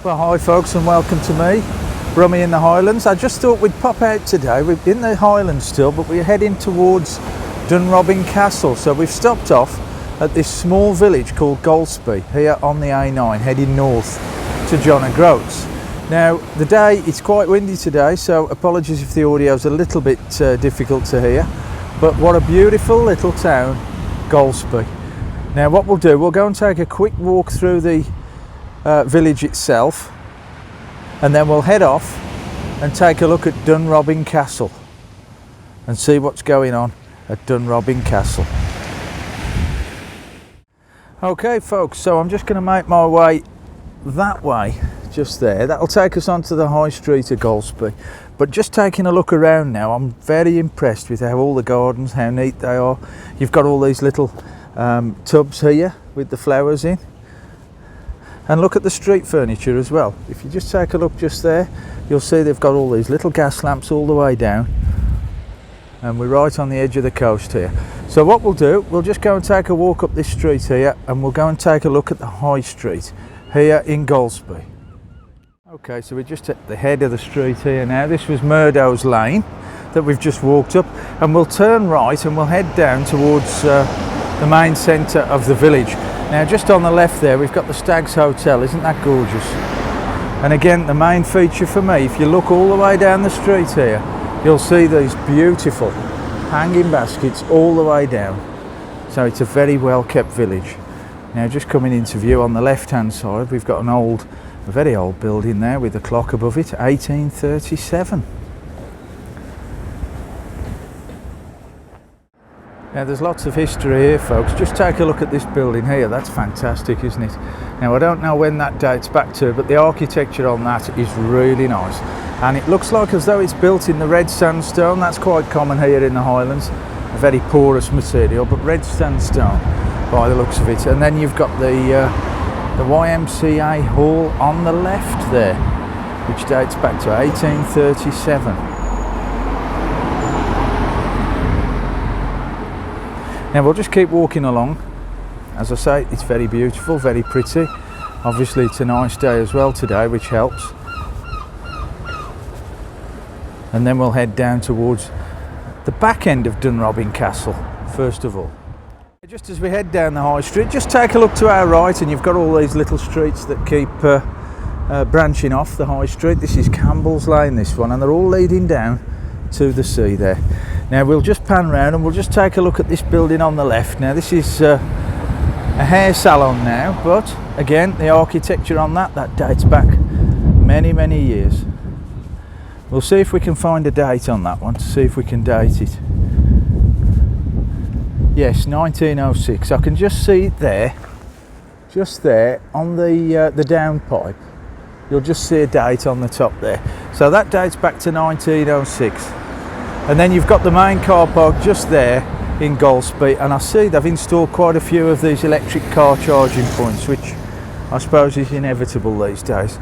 Well, hi folks, and welcome to me, Brummy in the Highlands. I just thought we'd pop out today. We're in the Highlands still, but we're heading towards Dunrobin Castle. So we've stopped off at this small village called Golspie here on the A9, heading north to John O'Groats. Now the day, it's quite windy today, so apologies if the audio's a little bit difficult to hear, but what a beautiful little town, Golspie. Now what we'll do, we'll go and take a quick walk through the village itself, and then we'll head off and take a look at Dunrobin Castle and see what's going on at Dunrobin Castle. Okay folks, so I'm just going to make my way that way, just there. That'll take us onto the high street of Golspie. But just taking a look around now, I'm very impressed with how all the gardens, how neat they are. You've got all these little tubs here with the flowers in. And look at the street furniture as well. If you just take a look just there, you'll see they've got all these little gas lamps all the way down. And we're right on the edge of the coast here. So what we'll do, we'll just go and take a walk up this street here, and we'll go and take a look at the high street here in Golspie. Okay, so we're just at the head of the street here now. This was Murdo's Lane that we've just walked up, and we'll turn right and we'll head down towards the main centre of the village. Now just on the left there we've got the Stag's Hotel. Isn't that gorgeous? And again, the main feature for me, if you look all the way down the street here, you'll see these beautiful hanging baskets all the way down. So it's a very well kept village. Now just coming into view on the left hand side, we've got a very old building there with a clock above it, 1837. Now there's lots of history here folks. Just take a look at this building here. That's fantastic, isn't it? Now I don't know when that dates back to, but the architecture on that is really nice, and it looks like as though it's built in the red sandstone. That's quite common here in the Highlands, a very porous material, but red sandstone by the looks of it. And then you've got the YMCA hall on the left there, which dates back to 1837. Now we'll just keep walking along. As I say, it's very beautiful, very pretty. Obviously it's a nice day as well today, which helps. And then we'll head down towards the back end of Dunrobin Castle, first of all. Just as we head down the high street, just take a look to our right, and you've got all these little streets that keep branching off the high street. This is Campbell's Lane, this one, and they're all leading down to the sea there. Now we'll just pan round and we'll just take a look at this building on the left. Now this is a hair salon now, but again the architecture on that dates back many years. We'll see if we can find a date on that one, to see if we can date it. Yes, 1906. I can just see it there, just there on the downpipe. You'll just see a date on the top there. So that dates back to 1906. And then you've got the main car park just there in Golspie, and I see they've installed quite a few of these electric car charging points, which I suppose is inevitable these days.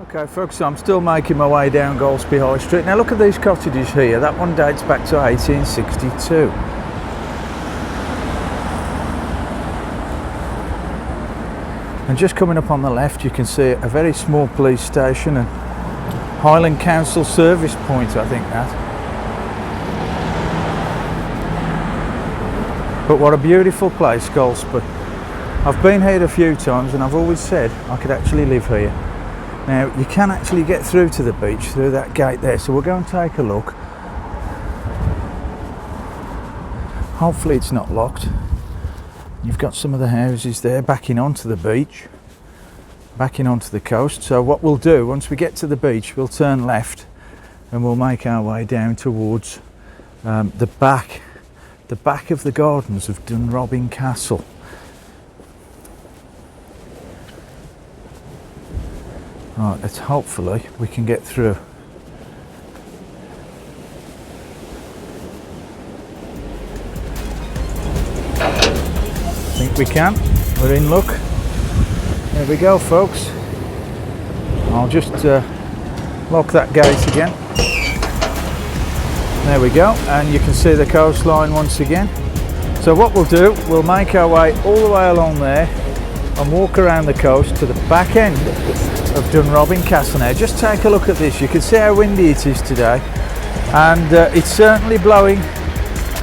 Okay folks, so I'm still making my way down Golspie High Street. Now look at these cottages here. That one dates back to 1862. And just coming up on the left you can see a very small police station and Highland Council service point, I think that. But what a beautiful place, Golspie. I've been here a few times and I've always said I could actually live here. Now you can actually get through to the beach through that gate there, so we'll go and take a look. Hopefully it's not locked. You've got some of the houses there backing onto the beach, backing onto the coast. So what we'll do, once we get to the beach, we'll turn left and we'll make our way down towards the back of the gardens of Dunrobin Castle. Right, let's hopefully we can get through. I think we can. We're in luck. There we go folks. I'll just lock that gate again. There we go, and you can see the coastline once again. So what we'll do, we'll make our way all the way along there and walk around the coast to the back end of Dunrobin Castle. Now just take a look at this. You can see how windy it is today, and it's certainly blowing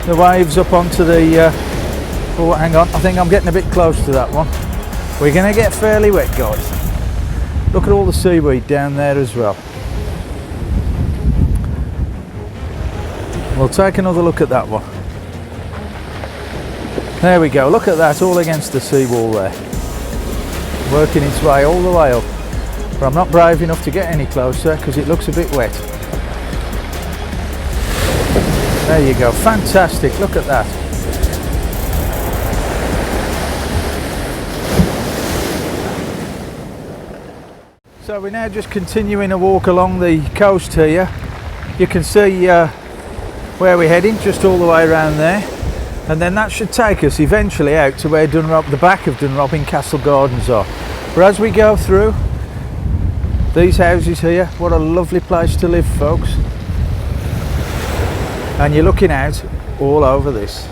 the waves up onto the oh, hang on, I think I'm getting a bit close to that one. We're going to get fairly wet, guys. Look at all the seaweed down there as well. We'll take another look at that one. There we go, look at that, all against the seawall there. Working its way all the way up. But I'm not brave enough to get any closer because it looks a bit wet. There you go, fantastic, look at that. So we're now just continuing to walk along the coast here. You can see where we're heading, just all the way around there. And then that should take us eventually out to where the back of Dunrobin Castle Gardens are. But as we go through these houses here, what a lovely place to live, folks. And you're looking out all over this.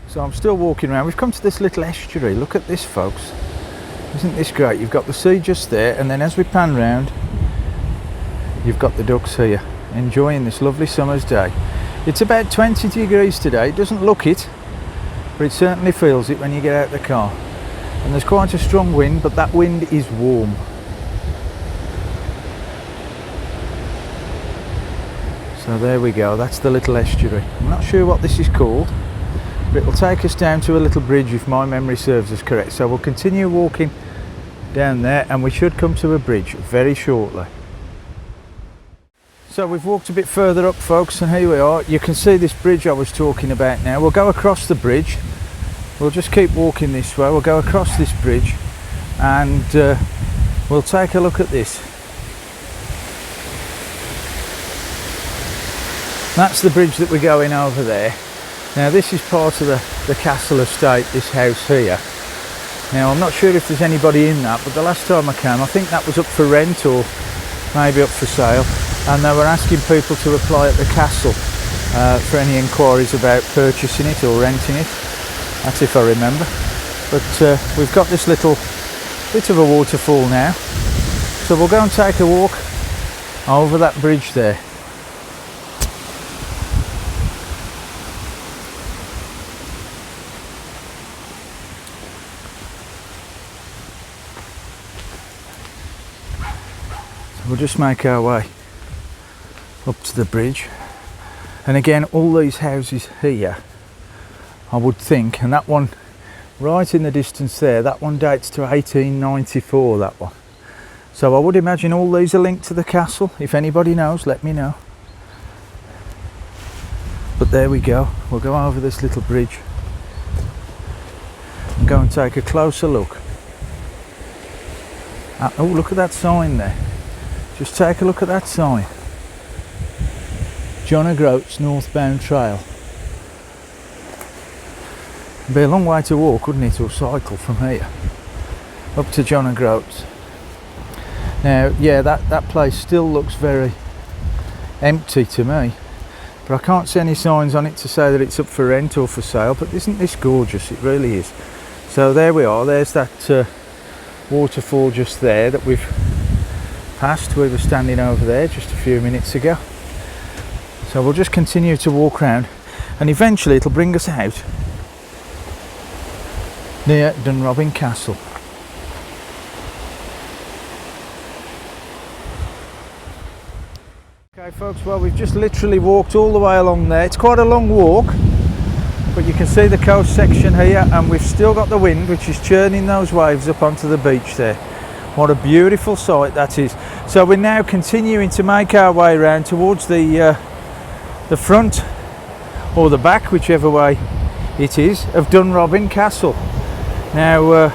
So I'm still walking around. We've come to this little estuary. Look at this, folks. Isn't this great? You've got the sea just there, and then as we pan round, you've got the ducks here, enjoying this lovely summer's day. It's about 20 degrees today. It doesn't look it, but it certainly feels it when you get out of the car. And there's quite a strong wind, but that wind is warm. So there we go. That's the little estuary. I'm not sure what this is called, but it'll take us down to a little bridge if my memory serves us correct. So we'll continue walking down there and we should come to a bridge very shortly. So we've walked a bit further up, folks, and here we are. You can see this bridge I was talking about now. We'll go across the bridge. We'll just keep walking this way. We'll go across this bridge and we'll take a look at this. That's the bridge that we're going over there. Now this is part of the castle estate, this house here. Now I'm not sure if there's anybody in that, but the last time I came I think that was up for rent or maybe up for sale, and they were asking people to apply at the castle for any inquiries about purchasing it or renting it. That's if I remember. But we've got this little bit of a waterfall now, so we'll go and take a walk over that bridge there. We'll just make our way up to the bridge, and again all these houses here I would think, and that one right in the distance there, that one dates to 1894, that one. So I would imagine all these are linked to the castle. If anybody knows, let me know. But there we go, we'll go over this little bridge and go and take a closer look. Oh, look at that sign there. Just take a look at that sign. John O'Groats northbound trail. It'd be a long way to walk, wouldn't it, or cycle from here up to John O'Groats. Now, yeah, that place still looks very empty to me, but I can't see any signs on it to say that it's up for rent or for sale. But isn't this gorgeous? It really is. So there we are. There's that waterfall just there that we've passed. We were standing over there just a few minutes ago. So we'll just continue to walk around and eventually it'll bring us out near Dunrobin Castle. Okay folks, well we've just literally walked all the way along there. It's quite a long walk, but you can see the coast section here, and we've still got the wind which is churning those waves up onto the beach there. What a beautiful sight that is. So we're now continuing to make our way around towards the front or the back, whichever way it is, of Dunrobin Castle. Now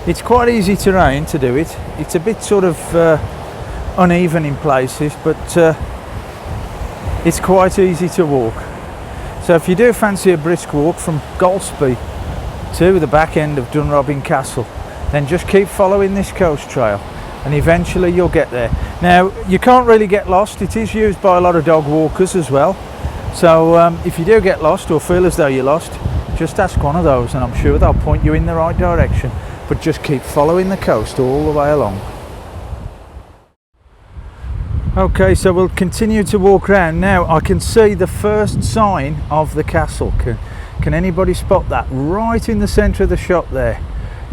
it's quite easy terrain to do it. It's a bit sort of uneven in places, but it's quite easy to walk. So if you do fancy a brisk walk from Golspie to the back end of Dunrobin Castle, then just keep following this coast trail and eventually you'll get there. Now you can't really get lost, it is used by a lot of dog walkers as well, so if you do get lost or feel as though you're lost, just ask one of those and I'm sure they'll point you in the right direction, but just keep following the coast all the way along. Okay, so we'll continue to walk around. Now I can see the first sign of the castle. Can anybody spot that? Right in the centre of the shot there.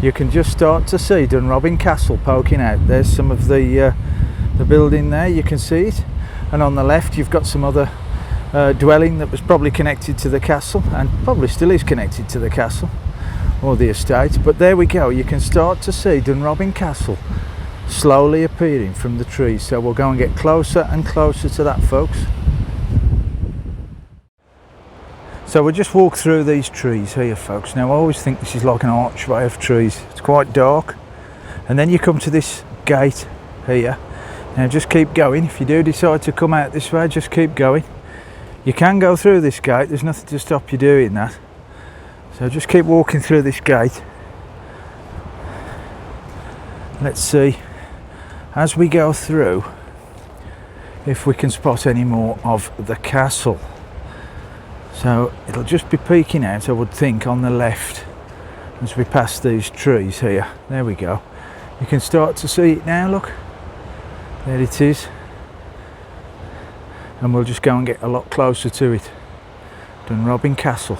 You can just start to see Dunrobin Castle poking out. There's some of the building there, you can see it. And on the left you've got some other dwelling that was probably connected to the castle and probably still is connected to the castle or the estate. But there we go, you can start to see Dunrobin Castle slowly appearing from the trees. So we'll go and get closer and closer to that, folks. So we'll just walk through these trees here, folks. Now I always think this is like an archway of trees. It's quite dark and then you come to this gate here. Now just keep going. If you do decide to come out this way, just keep going. You can go through this gate, there's nothing to stop you doing that. So just keep walking through this gate. Let's see as we go through if we can spot any more of the castle. So it'll just be peeking out, I would think, on the left as we pass these trees here. There we go. You can start to see it now, look. There it is. And we'll just go and get a lot closer to it. Dunrobin Castle.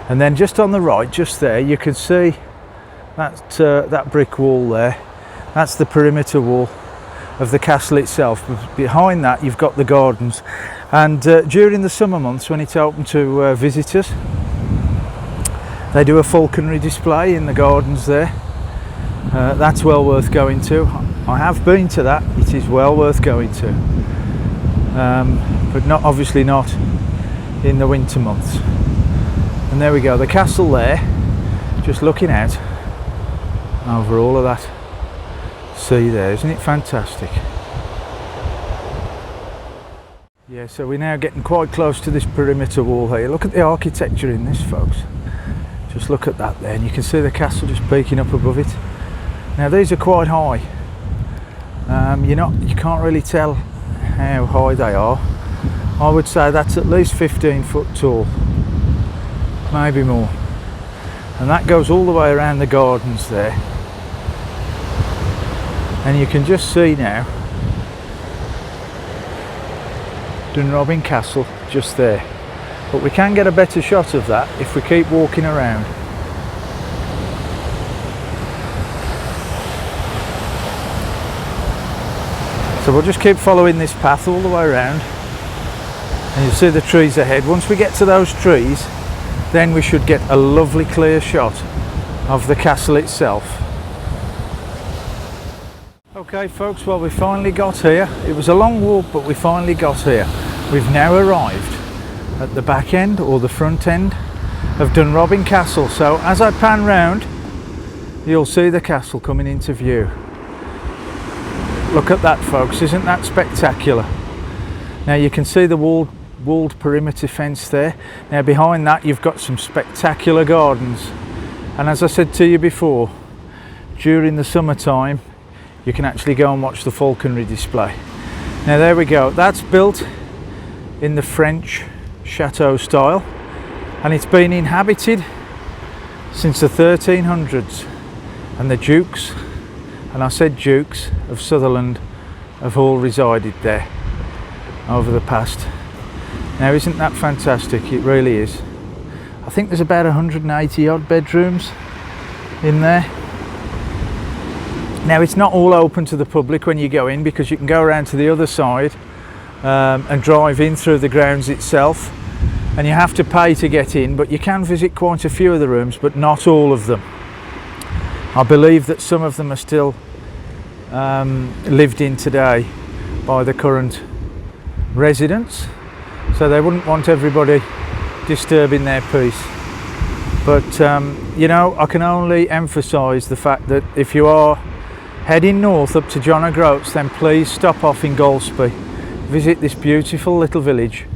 And then just on the right, just there, you can see that brick wall there. That's the perimeter wall of the castle itself. Behind that you've got the gardens, and during the summer months when it's open to visitors, they do a falconry display in the gardens there. That's well worth going to. I have been to that, it is well worth going to, but obviously not in the winter months. And there we go, the castle there, just looking out over all of that sea there. Isn't it fantastic? Yeah, so we're now getting quite close to this perimeter wall here. Look at the architecture in this, folks. Just look at that there, and you can see the castle just peeking up above it. Now these are quite high. You can't really tell how high they are. I would say that's at least 15 foot tall, maybe more. And that goes all the way around the gardens there. And you can just see now Dunrobin Castle just there, but we can get a better shot of that if we keep walking around. So we'll just keep following this path all the way around and you'll see the trees ahead. Once we get to those trees, then we should get a lovely clear shot of the castle itself. Okay folks, well we finally got here. It was a long walk, but we finally got here. We've now arrived at the back end or the front end of Dunrobin Castle. So as I pan round, you'll see the castle coming into view. Look at that, folks, isn't that spectacular? Now you can see the walled perimeter fence there. Now behind that you've got some spectacular gardens, and as I said to you before, during the summertime you can actually go and watch the falconry display. Now there we go, that's built in the French chateau style and it's been inhabited since the 1300s, and the dukes, and I said dukes, of Sutherland have all resided there over the past. Now isn't that fantastic? It really is. I think there's about 180 odd bedrooms in there. Now it's not all open to the public when you go in, because you can go around to the other side and drive in through the grounds itself, and you have to pay to get in, but you can visit quite a few of the rooms, but not all of them. I believe that some of them are still lived in today by the current residents, so they wouldn't want everybody disturbing their peace. But I can only emphasise the fact that if you are heading north up to John O'Groats, then please stop off in Golspie, visit this beautiful little village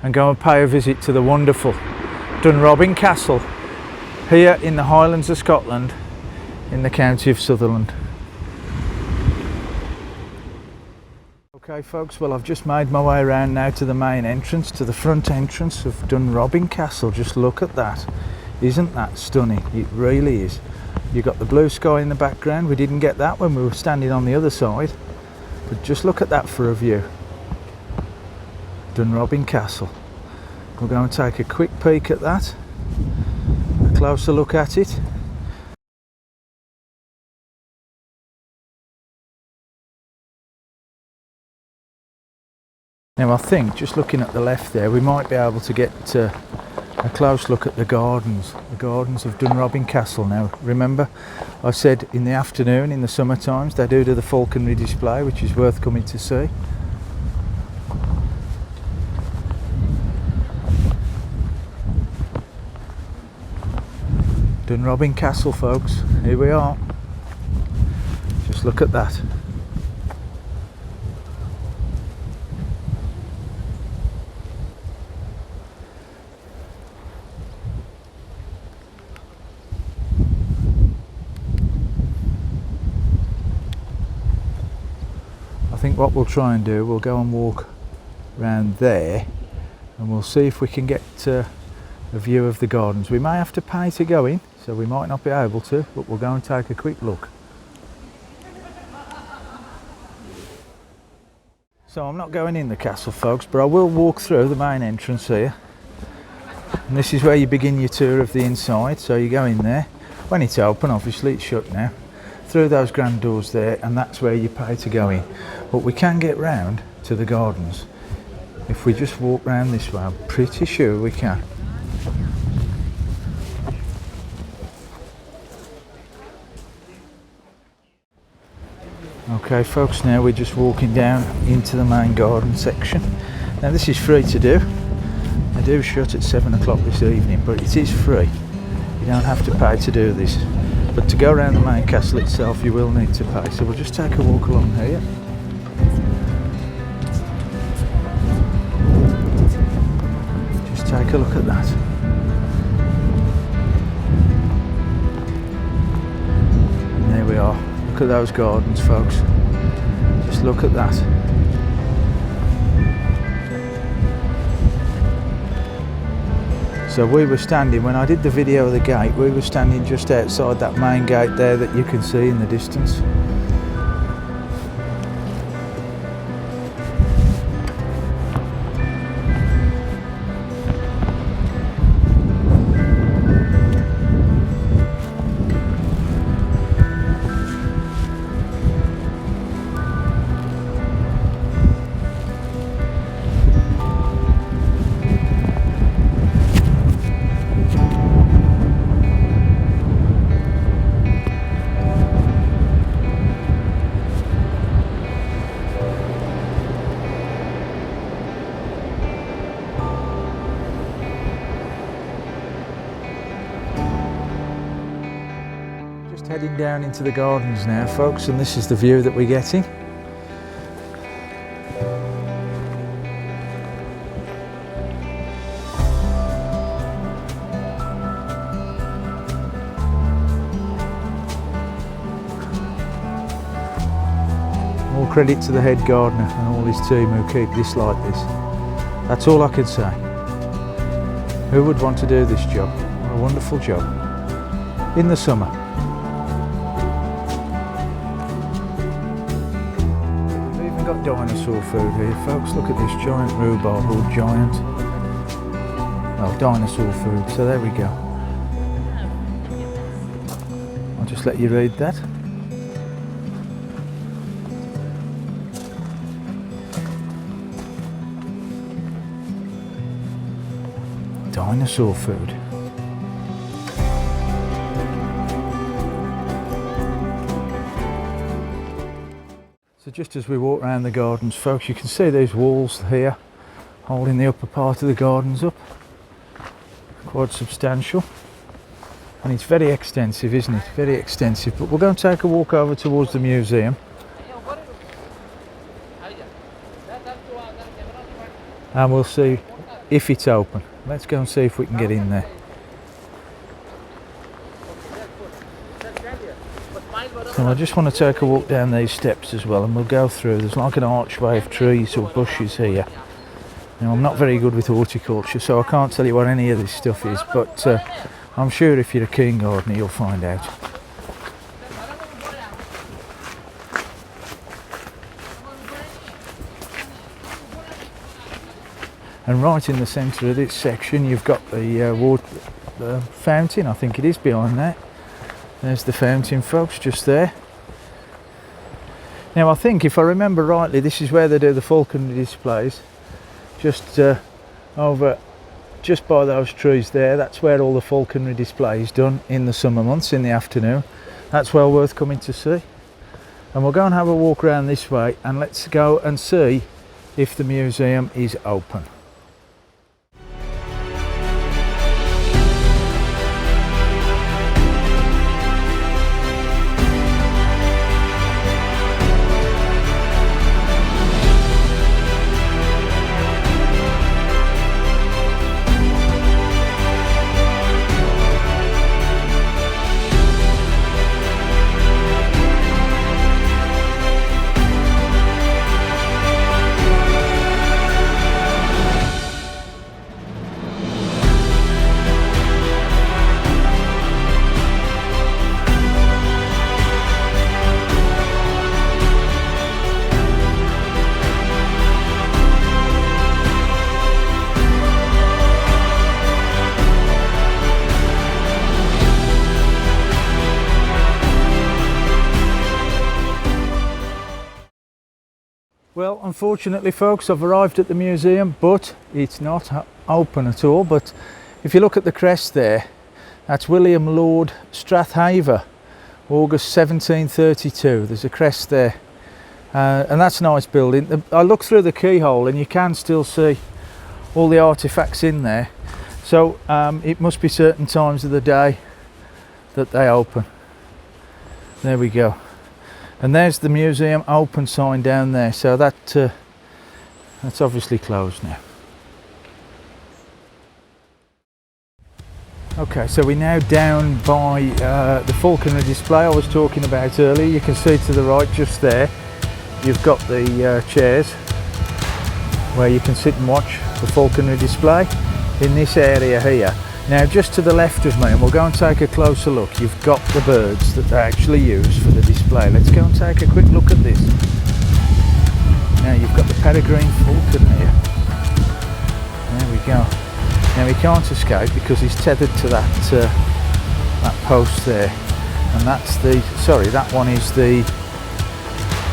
and go and pay a visit to the wonderful Dunrobin Castle here in the Highlands of Scotland in the County of Sutherland. Okay folks, well I've just made my way around now to the main entrance, to the front entrance of Dunrobin Castle. Just look at that. Isn't that stunning? It really is. You've got the blue sky in the background. We didn't get that when we were standing on the other side. But just look at that for a view. Dunrobin Castle. We'll go and take a quick peek at that. A closer look at it. Now I think, just looking at the left there, we might be able to get a close look at the gardens of Dunrobin Castle. Now remember, I said in the afternoon, in the summer times, they do the falconry display, which is worth coming to see. Dunrobin Castle folks, here we are. Just look at that. I think what we'll try and do, we'll go and walk around there and we'll see if we can get a view of the gardens. We may have to pay to go in, so we might not be able to, but we'll go and take a quick look. So I'm not going in the castle folks, but I will walk through the main entrance here. And this is where you begin your tour of the inside, so you go in there. When it's open, obviously it's shut now. Through those grand doors there, and that's where you pay to go in. But we can get round to the gardens if we just walk round this way. I'm pretty sure we can. Okay folks, now we're just walking down into the main garden section. Now this is free to do. They do shut at 7 o'clock this evening, but it is free. You don't have to pay to do this. But to go around the main castle itself, you will need to pay. So we'll just take a walk along here. Just take a look at that. And there we are. Look at those gardens, folks. Just look at that. So we were standing, when I did the video of the gate, we were standing just outside that main gate there that you can see in the distance. Heading down into the gardens now folks, and this is the view that we're getting. All credit to the head gardener and all his team who keep this like this. That's all I can say. Who would want to do this job? What a wonderful job. In the summer. Got dinosaur food here folks. Look at this giant rhubarb, or giant, oh, dinosaur food. So there we go. I'll just let you read that. Dinosaur food. So just as we walk around the gardens folks, you can see these walls here holding the upper part of the gardens up. Quite substantial. And it's very extensive, isn't it? Very extensive. But we'll go and take a walk over towards the museum. And we'll see if it's open. Let's go and see if we can get in there. So I just want to take a walk down these steps as well, and we'll go through. There's like an archway of trees or bushes here. Now, I'm not very good with horticulture, so I can't tell you what any of this stuff is, but I'm sure if you're a keen gardener you'll find out. And right in the centre of this section you've got the fountain, I think it is behind that. There's the fountain, folks, just there. Now I think, if I remember rightly, this is where they do the falconry displays. Just over, just by those trees there, that's where all the falconry display is done in the summer months, in the afternoon. That's well worth coming to see. And we'll go and have a walk around this way, and let's go and see if the museum is open. Well, unfortunately, folks, I've arrived at the museum, but it's not open at all. But if you look at the crest there, that's William Lord Strathaver, August 1732. There's a crest there, and that's a nice building. I looked through the keyhole and you can still see all the artifacts in there. So it must be certain times of the day that they open. There we go. And there's the museum open sign down there, so that's obviously closed now. Okay, so we're now down by the falconry display I was talking about earlier. You can see to the right just there, you've got the chairs where you can sit and watch the falconry display in this area here. Now just to the left of me, and we'll go and take a closer look, you've got the birds that they actually use for the display. Let's go and take a quick look at this. Now you've got the peregrine falcon here. There we go. Now he can't escape because he's tethered to that post there. And that's the, sorry, that one is the,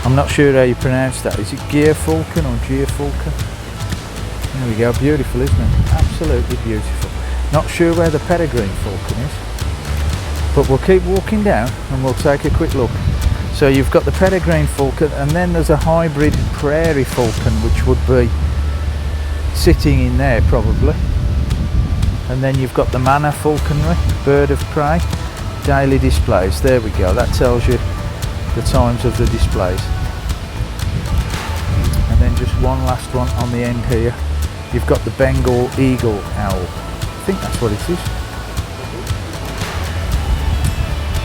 I'm not sure how you pronounce that. Is it gear falcon or gear falcon? There we go, beautiful, isn't it? Absolutely beautiful. Not sure where the peregrine falcon is, but we'll keep walking down and we'll take a quick look. So you've got the peregrine falcon, and then there's a hybrid prairie falcon which would be sitting in there probably. And then you've got the manor falconry, bird of prey, daily displays. There we go, that tells you the times of the displays. And then just one last one on the end here. You've got the Bengal eagle owl. I think that's what it is.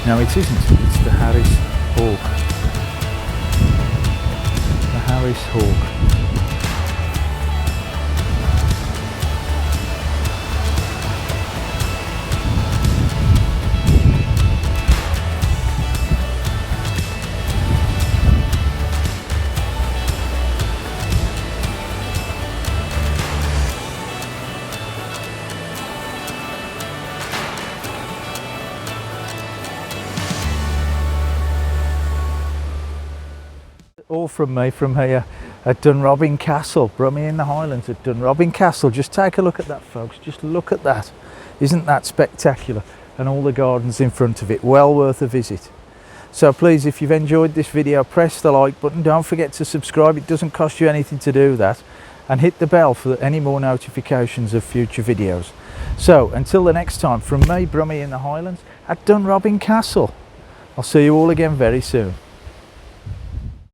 No, it isn't. It's the Harris hawk. The Harris hawk. All from me from here at Dunrobin Castle, Brummie in the Highlands at Dunrobin Castle. Just take a look at that, folks. Just look at that. Isn't that spectacular? And all the gardens in front of it. Well worth a visit. So please, if you've enjoyed this video, press the like button. Don't forget to subscribe. It doesn't cost you anything to do that. And hit the bell for any more notifications of future videos. So until the next time, from me, Brummie in the Highlands at Dunrobin Castle. I'll see you all again very soon.